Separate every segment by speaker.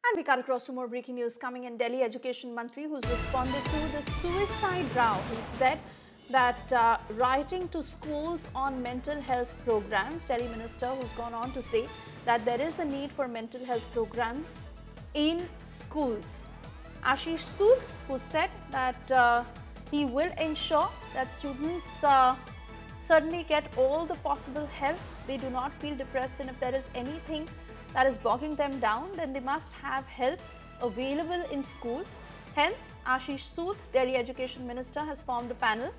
Speaker 1: And we cut across to more breaking news coming in. Delhi Education Mantri, who's responded to the suicide row, he said that writing to schools on mental health programs, Delhi Minister, who's gone on to say that there is a need for mental health programs in schools. Ashish Sood, who said that he will ensure that students certainly get all the possible help. They do not feel depressed, and if there is anything that is bogging them down, then they must have help available in school. Hence, Ashish Sood, Delhi Education Minister, has formed a panel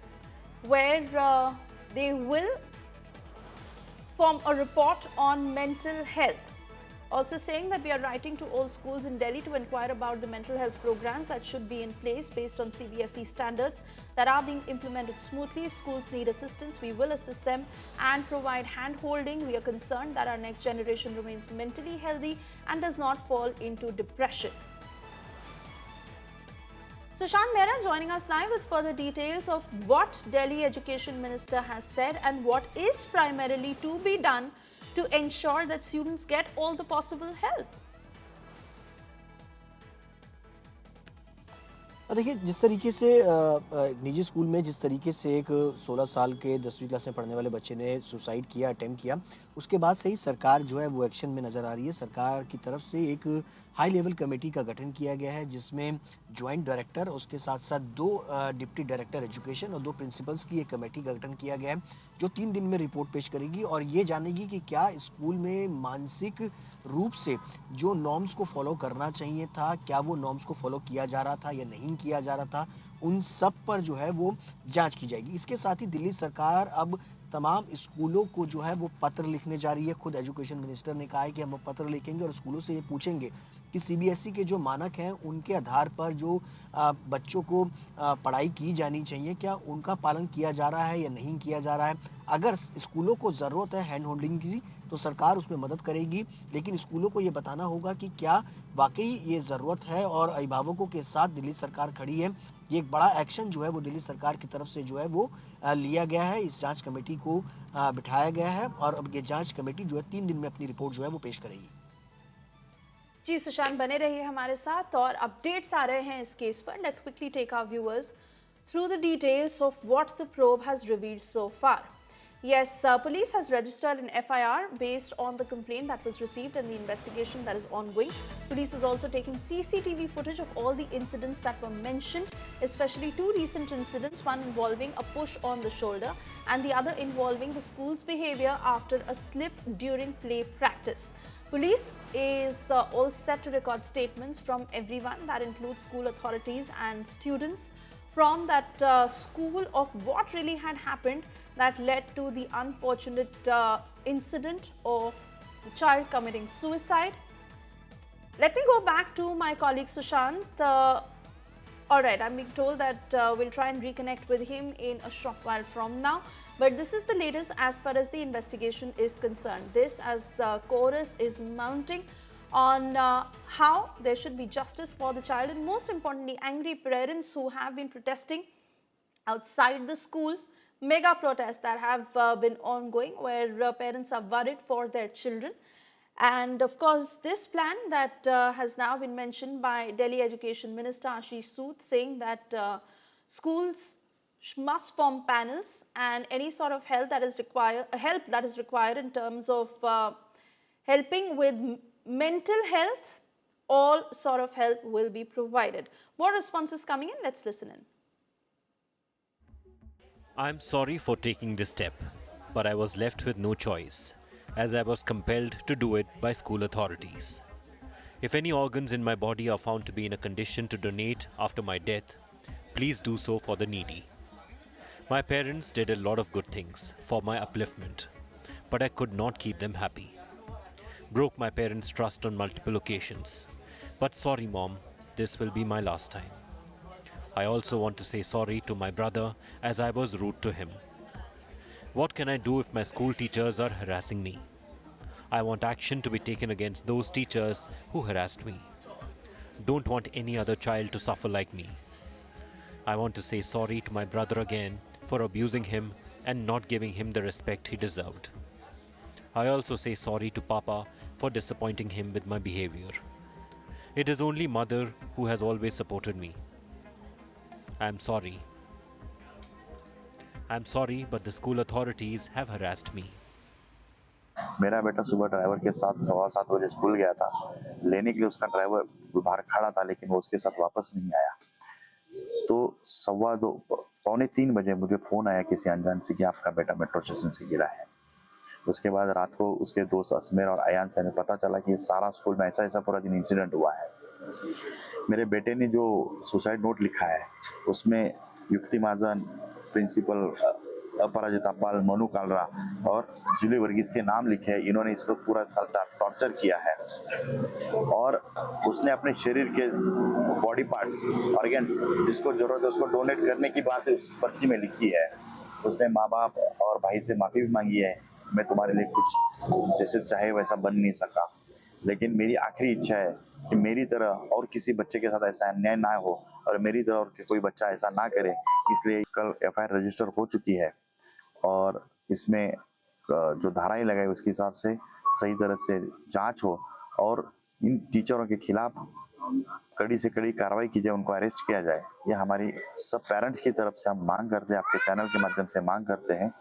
Speaker 1: where they will form a report on mental health. Also saying that we are writing to all schools in Delhi to inquire about the mental health programs that should be in place based on CBSE standards that are being implemented smoothly. If schools need assistance, we will assist them and provide hand-holding. We are concerned that our next generation remains mentally healthy and does not fall into depression. Sushant Mehra joining us live with further details of what Delhi Education Minister has said and what is primarily to be done to ensure that students get all the possible help.
Speaker 2: देखिए, जिस तरीके से निजी school में जिस तरीके से एक 16 साल के 10वीं क्लास में पढ़ने वाले बच्चे ने सुसाइड किया, अटेम्प्ट किया, उसके बाद से ही सरकार जो है वो एक्शन में नज़र आ रही है। सरकार की तरफ से एक हाई लेवल कमेटी का गठन किया गया है, जिसमें जॉइंट डायरेक्टर, उसके साथ साथ 2 डिप्टी डायरेक्टर एजुकेशन और 2 प्रिंसिपल्स की एक कमेटी का गठन किया गया है, जो 3 दिन में रिपोर्ट पेश करेगी और ये जानेगी कि क्या स्कूल में मानसिक रूप से जो नॉर्म्स को फॉलो करना चाहिए था, क्या वो नॉर्म्स को फॉलो किया जा रहा था या नहीं किया जा रहा था, उन सब पर जो है वो जांच की जाएगी। इसके साथ ही दिल्ली सरकार अब तमाम स्कूलों को जो है वो पत्र लिखने जा रही है। खुद एजुकेशन मिनिस्टर ने कहा है कि हम पत्र लिखेंगे और स्कूलों से ये पूछेंगे कि सीबीएसई के जो मानक हैं उनके आधार पर जो बच्चों को पढ़ाई की जानी चाहिए, क्या उनका पालन किया जा रहा है या नहीं किया जा रहा है। अगर स्कूलों को ज़रूरत है हैंड होल्डिंग की तो सरकार उसमें मदद करेगी, लेकिन स्कूलों को ये बताना होगा कि क्या वाकई ये ज़रूरत है और अभिभावकों के साथ दिल्ली सरकार खड़ी है। ये एक बड़ा एक्शन जो है वो दिल्ली सरकार की तरफ से जो है वो लिया गया है। इस जांच कमेटी को बिठाया गया है और अब ये जांच कमेटी जो है 3 दिन में अपनी रिपोर्ट जो है वो पेश करेगी।
Speaker 1: जी सुशांत, बने रहिए हमारे साथ और अपडेट्स आ रहे हैं इस केस पर. Let's quickly take our viewers through the details of what the probe has revealed so far. Yes, police has registered an FIR based on the complaint that was received and the investigation that is ongoing. Police is also taking CCTV footage of all the incidents that were mentioned, especially 2 recent incidents, one involving a push on the shoulder and the other involving the school's behavior after a slip during play practice. Police is all set to record statements from everyone, that includes school authorities and students, from that school of what really had happened that led to the unfortunate incident of the child committing suicide. Let me go back to my colleague Sushant. All right, I'm being told that we'll try and reconnect with him in a short while from now. But this is the latest as far as the investigation is concerned. This as chorus is mounting on how there should be justice for the child, and most importantly angry parents who have been protesting outside the school. Mega protests that have been ongoing where parents are worried for their children. And of course this plan that has now been mentioned by Delhi Education Minister Ashish Sood, saying that schools must form panels and any sort of help that is required in terms of helping with mental health, all sort of help will be provided. More responses coming in, let's listen in.
Speaker 3: I'm sorry for taking this step, but I was left with no choice, as I was compelled to do it by school authorities. If any organs in my body are found to be in a condition to donate after my death, please do so for the needy. My parents did a lot of good things for my upliftment, but I could not keep them happy. Broke my parents' trust on multiple occasions. But sorry mom, this will be my last time. I also want to say sorry to my brother as I was rude to him. What can I do if my school teachers are harassing me? I want action to be taken against those teachers who harassed me. Don't want any other child to suffer like me. I want to say sorry to my brother again for abusing him and not giving him the respect he deserved. I also say sorry to Papa for disappointing him with my behavior. It is only mother who has always supported me. I'm sorry. I'm sorry, but the school authorities have harassed me.
Speaker 4: मेरा बेटा सुबह driver के साथ 7:15 बजे school गया था। लेने के लिए उसका ड्राइवर बाहर खड़ा था, लेकिन वो उसके साथ वापस नहीं आया। तो 2:15 पौने 3 बजे मुझे फ़ोन आया किसी अनजान से कि आपका बेटा मेट्रो स्टेशन से गिरा है। उसके बाद रात को उसके दोस्त असमेर और अयान से हमें पता चला कि सारा स्कूल में ऐसा पूरा दिन इंसिडेंट हुआ है। मेरे बेटे ने जो सुसाइड नोट लिखा है उसमें युक्ति महाजन, प्रिंसिपल अपराजिता पाल, मनु कालरा और जूली वर्गीस के नाम लिखे हैं। इन्होंने इसको पूरा साल टॉर्चर किया है और उसने अपने शरीर के बॉडी पार्ट्स, ऑर्गन जिसको जरूरत है उसको डोनेट करने की बात उस पर्ची में लिखी है। उसने माँ बाप और भाई से माफ़ी भी मांगी है, मैं तुम्हारे लिए कुछ जैसे चाहे वैसा बन नहीं सका, लेकिन मेरी आखिरी इच्छा है कि मेरी तरह और किसी बच्चे के साथ ऐसा अन्याय ना हो और मेरी तरह और कोई बच्चा ऐसा ना करे। इसलिए कल FIR रजिस्टर हो चुकी है और इसमें जो धाराएं लगाई उसके हिसाब से सही तरह से जांच हो और इन टीचरों के खिलाफ कड़ी से कड़ी कार्रवाई की जाए, उनको अरेस्ट किया जाए। ये हमारी सब पेरेंट्स की तरफ से हम मांग करते हैं, आपके चैनल के माध्यम से मांग करते हैं।